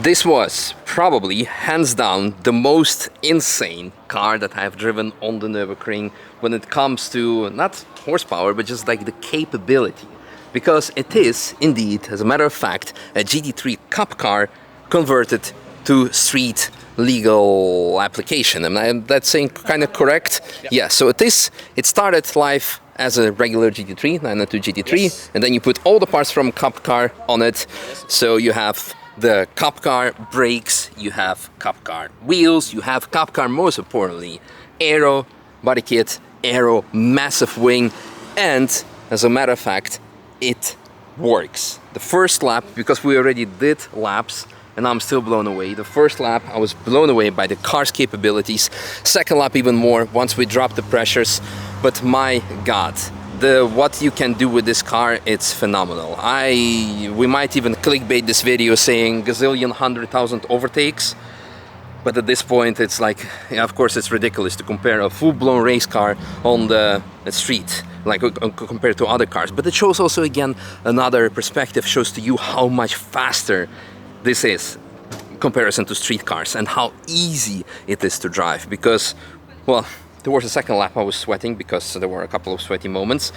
This was probably, hands down, the most insane car that I've driven on the Nürburgring when it comes to, not horsepower, but just like the capability. Because it is, indeed, as a matter of fact, a GT3 Cup car converted to street legal application. Am that saying kind of correct? Yeah, so it started life as a regular GT3, 992 GT3, yes. And then you put all the parts from Cup car on it. Yes. So you have the Cup car brakes, you have Cup car wheels, you have Cup car, most importantly, aero body kit, aero massive wing, and as a matter of fact, it works. The first lap, because we already did laps, and I'm still blown away. The first lap, I was blown away by the car's capabilities. Second lap, even more, once we dropped the pressures. But my God, what you can do with this car, it's phenomenal. We might even clickbait this video saying gazillion 100,000 overtakes. But at this point, it's like, yeah, of course, it's ridiculous to compare a full-blown race car on the street, like compared to other cars. But it shows also, again, another perspective, shows to you how much faster this is in comparison to street cars and how easy it is to drive. Because, well, towards the second lap I was sweating because there were a couple of sweaty moments.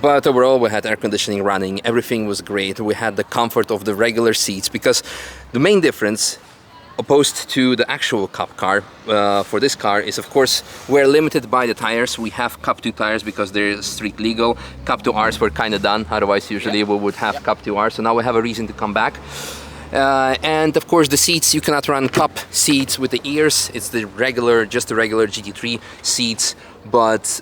But overall, we had air conditioning running, everything was great. We had the comfort of the regular seats, because the main difference opposed to the actual Cup car for this car is, of course, we're limited by the tires. We have Cup 2 tires because they're street legal. Cup 2Rs were kind of done, otherwise usually we would have Cup 2Rs, so now we have a reason to come back. And of course the seats, you cannot run Cup seats with the ears. It's just the regular GT3 seats, but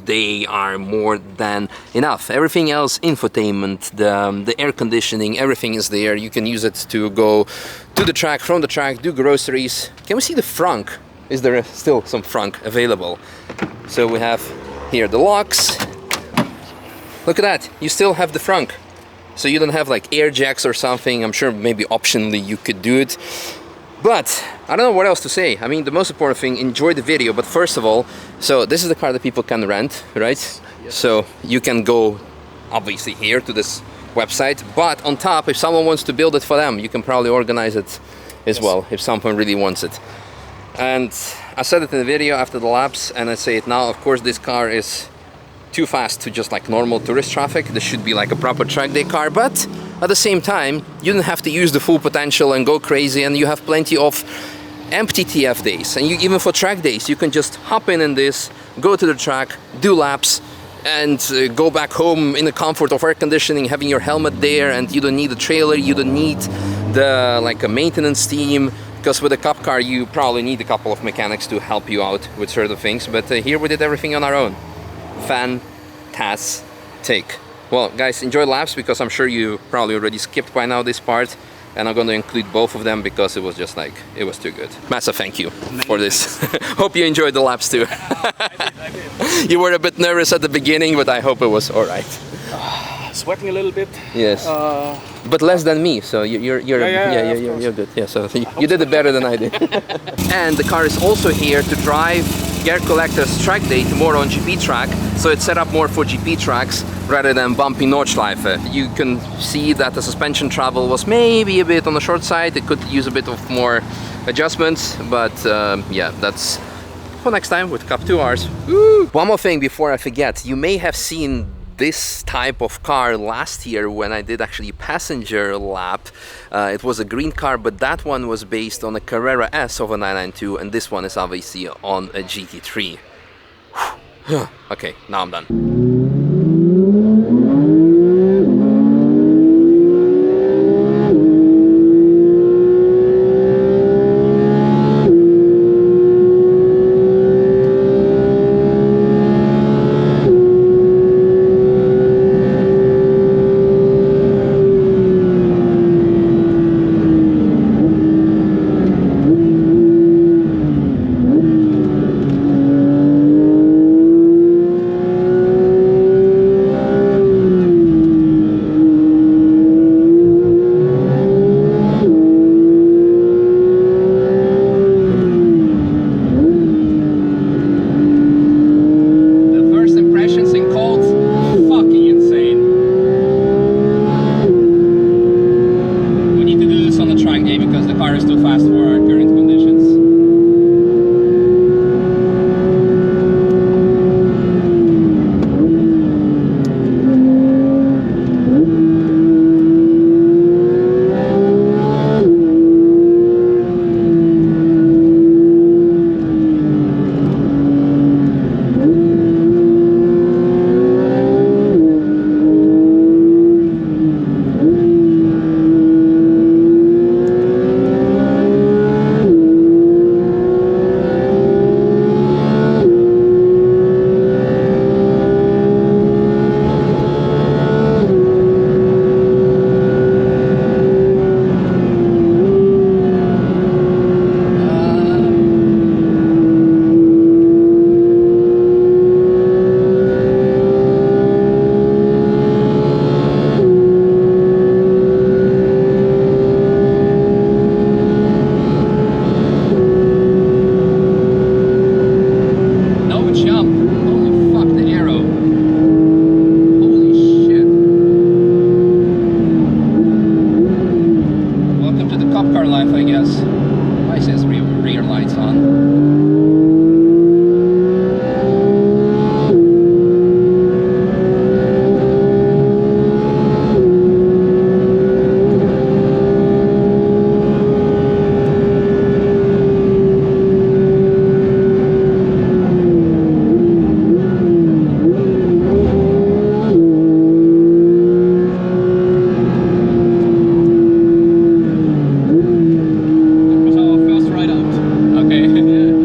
they are more than enough. Everything else, infotainment, the air conditioning, everything is there. You can use it to go to the track, from the track, do groceries. Can we see the frunk? Is there still some frunk available? So we have here the locks. Look at that, you still have the frunk. So you don't have like air jacks or something. I'm sure maybe optionally you could do it. But I don't know what else to say. I mean, the most important thing, enjoy the video. But first of all, so this is the car that people can rent, right? Yes. So you can go obviously here to this website. But on top, if someone wants to build it for them, you can probably organize it as well, if someone really wants it. And I said it in the video after the laps, and I say it now. Of course, this car is too fast to just like normal tourist traffic. This should be like a proper track day car, but at the same time you don't have to use the full potential and go crazy, and you have plenty of empty TF days, and even for track days you can just hop in this, go to the track, do laps, and go back home in the comfort of air conditioning, having your helmet there, and you don't need a trailer, you don't need a maintenance team. Because with a Cup car you probably need a couple of mechanics to help you out with certain things, but here we did everything on our own. Fantastic. Well, guys, enjoy laps, because I'm sure you probably already skipped by now this part, and I'm going to include both of them because it was just like, it was too good. Massive thank you for this. Hope you enjoyed the laps too. I did. You were a bit nervous at the beginning, but I hope it was all right. Sweating a little bit. Yes. But less than me, so you're good. Yeah, so you did it better than I did. And the car is also here to drive Gear Collector's track day tomorrow on GP track, so it's set up more for GP tracks rather than bumpy Nordschleife. You can see that the suspension travel was maybe a bit on the short side. It could use a bit of more adjustments, but yeah, that's for next time with Cup 2Rs. Woo! One more thing before I forget, you may have seen this type of car last year when I did actually passenger lap. It was a green car, but that one was based on a Carrera S of a 992, and this one is obviously on a GT3. Okay, now I'm done. car is too fast for our current conditions. Okay.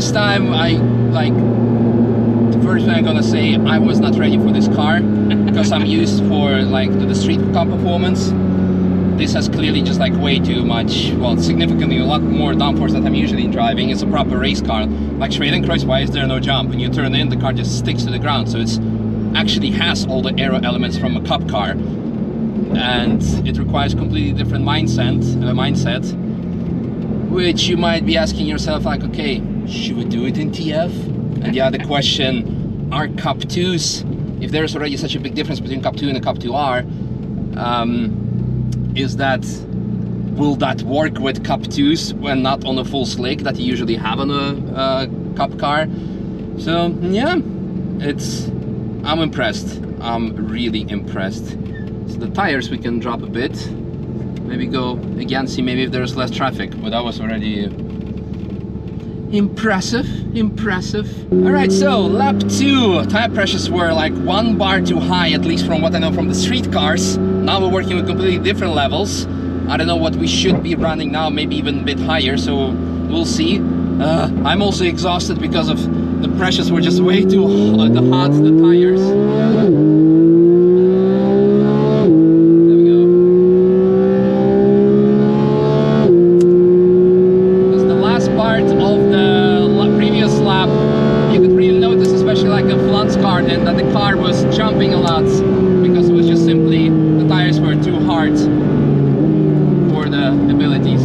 this time the first thing I'm gonna say, I was not ready for this car because I'm used for to the street car performance. This has clearly just way too much, well, significantly a lot more downforce than I'm usually driving. It's a proper race car. Like Charoudin Cross, why is there no jump? When you turn in, the car just sticks to the ground. So it's actually has all the aero elements from a cup car. And it requires completely different mindset, which you might be asking yourself okay, should we do it in TF? And the other question, are Cup 2s, if there's already such a big difference between Cup 2 and a Cup 2R, will that work with Cup 2s when not on a full slick that you usually have on a Cup car? So yeah, I'm impressed. I'm really impressed. So the tires we can drop a bit, maybe go again, see maybe if there's less traffic, but that was already impressive. All right, so lap 2, tire pressures were 1 bar too high, at least from what I know from the street cars. Now we're working with completely different levels. I don't know what we should be running now, maybe even a bit higher, so we'll see. I'm also exhausted because of the pressures were just way too hot, the tires. That the car was jumping a lot because it was just simply the tires were too hard for the abilities.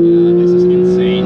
Yeah, this is insane.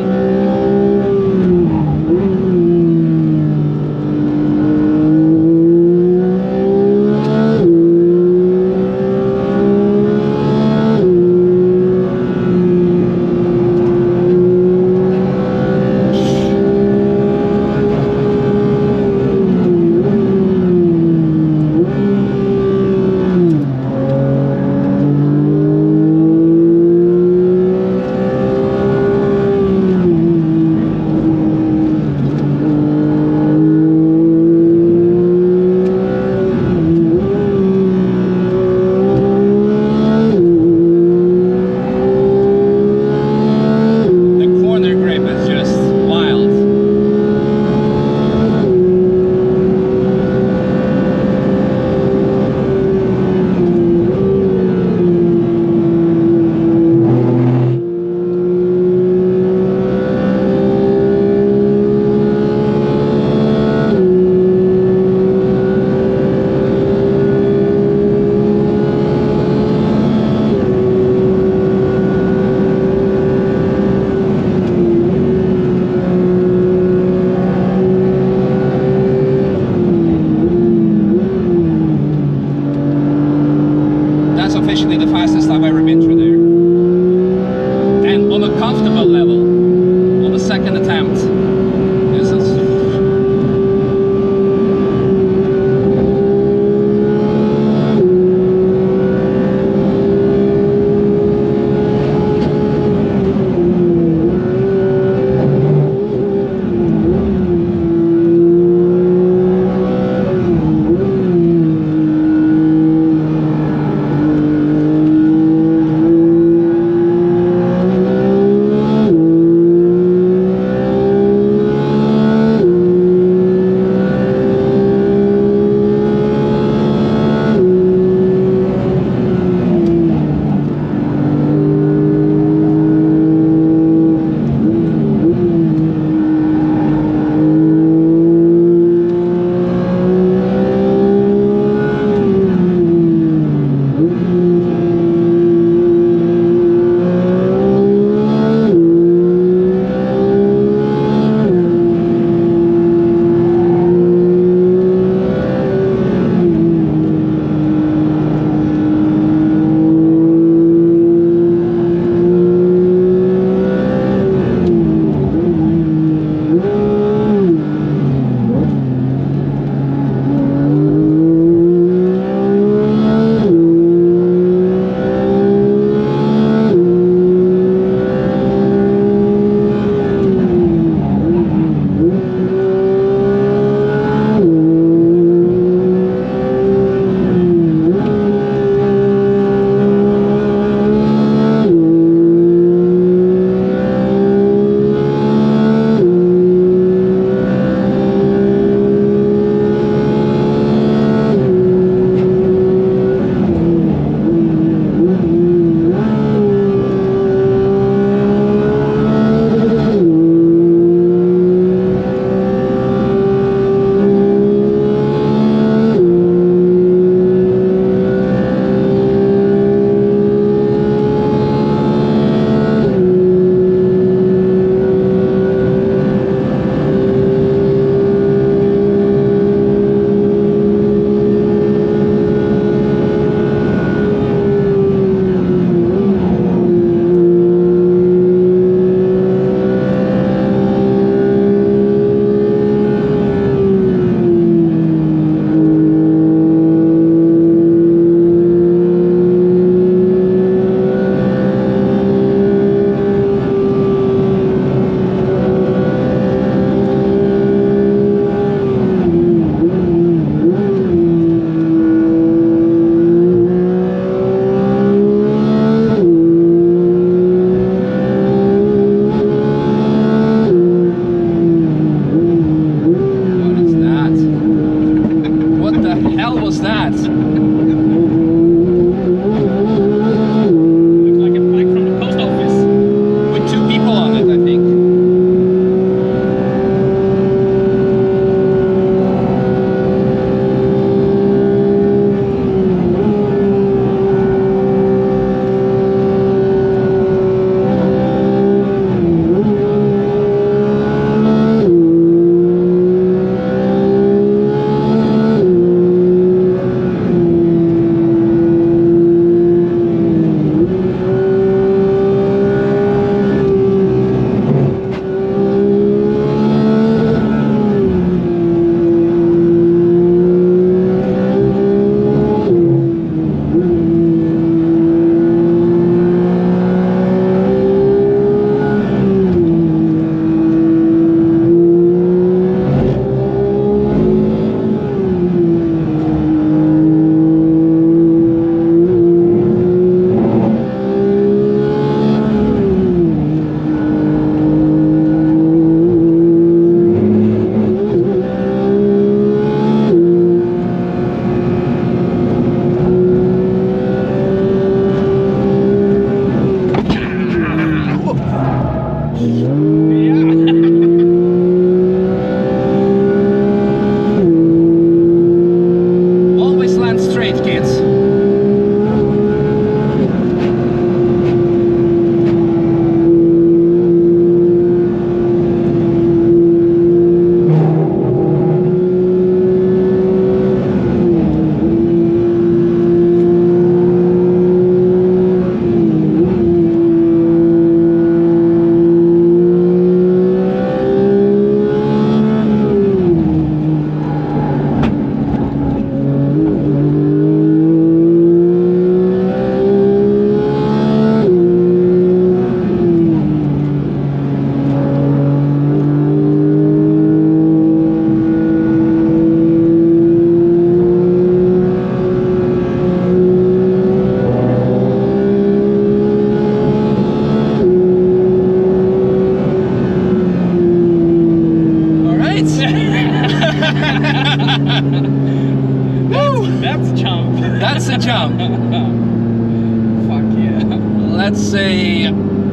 let's say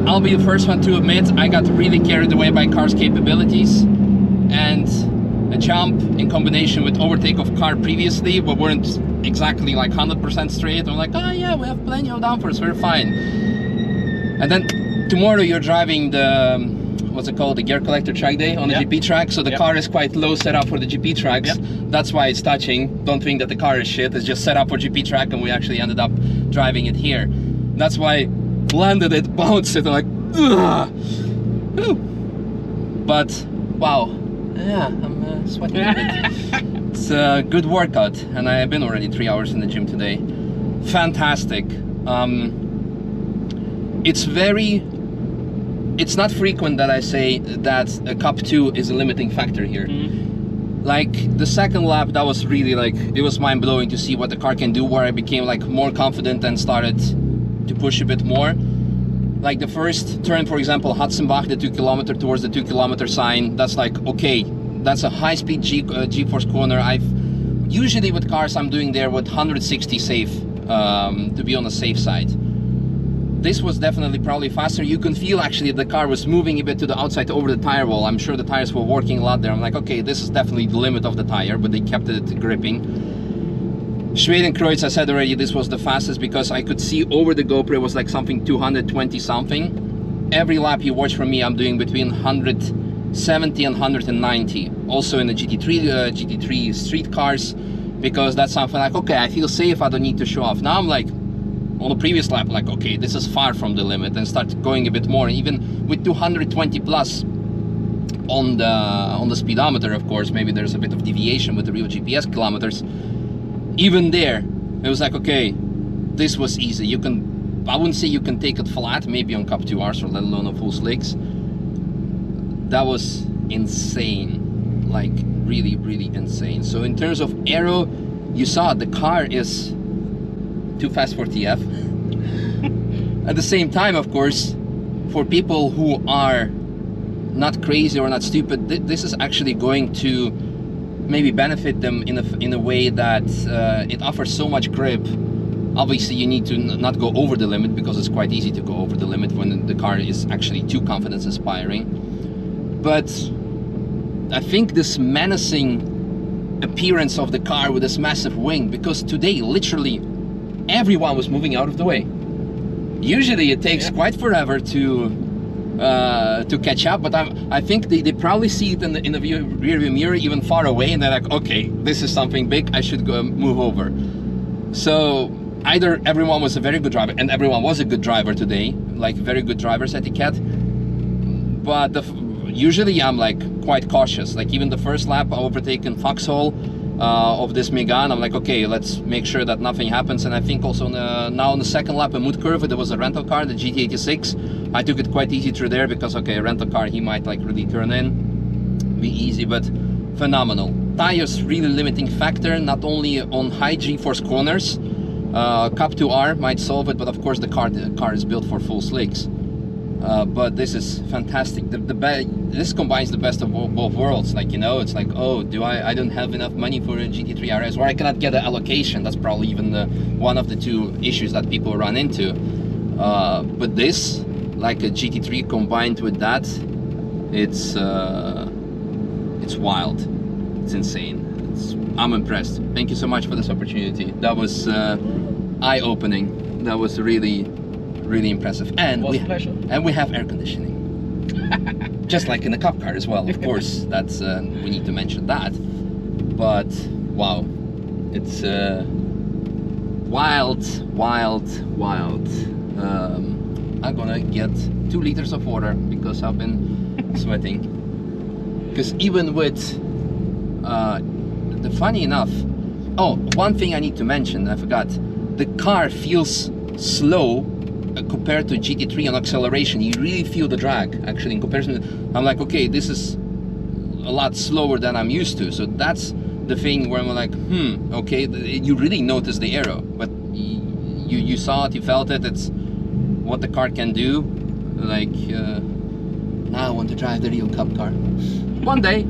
I'll be the first one to admit I got really carried away by car's capabilities, and a jump in combination with overtake of car previously, but weren't exactly like 100% straight. I'm like, oh yeah, we have plenty of downforce, we're fine. And then tomorrow you're driving the, what's it called, the gear collector track day on the GP track, so the car is quite low set up for the GP tracks. That's why it's touching. Don't think that the car is shit, it's just set up for GP track, and we actually ended up driving it here. That's why landed it, bounced it, and like, ugh. Whew. But wow, yeah, I'm sweating a bit. It's a good workout, and I've been already 3 hours in the gym today. Fantastic. It's not frequent that I say that a Cup 2 is a limiting factor here. Like the second lap, that was really like, it was mind-blowing to see what the car can do, where I became like more confident and started to push a bit more. Like the first turn, for example, Hudson-Bach, the 2 kilometer towards the 2 kilometer sign, that's like, okay, that's a high-speed G-force corner. Usually with cars I'm doing there with 160 safe, to be on the safe side. This was definitely probably faster. You can feel actually the car was moving a bit to the outside over the tire wall. I'm sure the tires were working a lot there. I'm like, okay, this is definitely the limit of the tire, but they kept it gripping. Schwedenkreuz, I said already, this was the fastest because I could see over the GoPro it was like something 220 something. Every lap you watch from me, I'm doing between 170 and 190. Also in the GT3 street cars, because that's something like, okay, I feel safe, I don't need to show off. Now I'm like, on the previous lap, like, okay, this is far from the limit, and start going a bit more. Even with 220 plus on the speedometer, of course, maybe there's a bit of deviation with the real GPS kilometers. Even there, it was like, okay, this was easy. You can, I wouldn't say you can take it flat, maybe on Cup 2Rs, or let alone on full slicks. That was insane, like really, really insane. So in terms of aero, you saw the car is too fast for TF. At the same time, of course, for people who are not crazy or not stupid, this is actually going to maybe benefit them in a way that it offers so much grip. Obviously you need to not go over the limit, because it's quite easy to go over the limit when the car is actually too confidence inspiring. But I think this menacing appearance of the car with this massive wing, because today literally everyone was moving out of the way. Usually it takes quite forever to catch up, but I think they probably see it in the rear view mirror even far away, and they're like, okay, this is something big, I should go move over. So either everyone was a very good driver, and everyone was a good driver today, like very good driver's etiquette, but usually I'm like quite cautious. Like even the first lap, I overtaken Foxhole of this Megane. I'm like, okay, let's make sure that nothing happens. And I think also now on the second lap in Mood Curve, there was a rental car, the GT86. I took it quite easy through there because, okay, a rental car, he might like really turn in, be easy, but phenomenal. Tires really limiting factor, not only on high G-force corners. Cup 2R might solve it, but of course the car is built for full slicks. But this is fantastic. This combines the best of both worlds. Like, you know, it's like, oh, I don't have enough money for a GT3 RS, or I cannot get an allocation. That's probably even one of the two issues that people run into. But this, like a GT3 combined with that, it's wild. It's insane. I'm impressed. Thank you so much for this opportunity. That was eye-opening. That was really impressive. And we have air conditioning. Just like in the Cup car as well, of course. That's we need to mention that. But wow, it's wild. I'm gonna get 2 liters of water because I've been sweating. Because even with funny enough, oh, one thing I need to mention, I forgot. The car feels slow compared to GT3 on acceleration. You really feel the drag actually in comparison. I'm like, okay, this is a lot slower than I'm used to. So that's the thing where I'm like, okay, you really notice the aero, but you saw it, you felt it. It's what the car can do. Like now I want to drive the real Cup car. One day.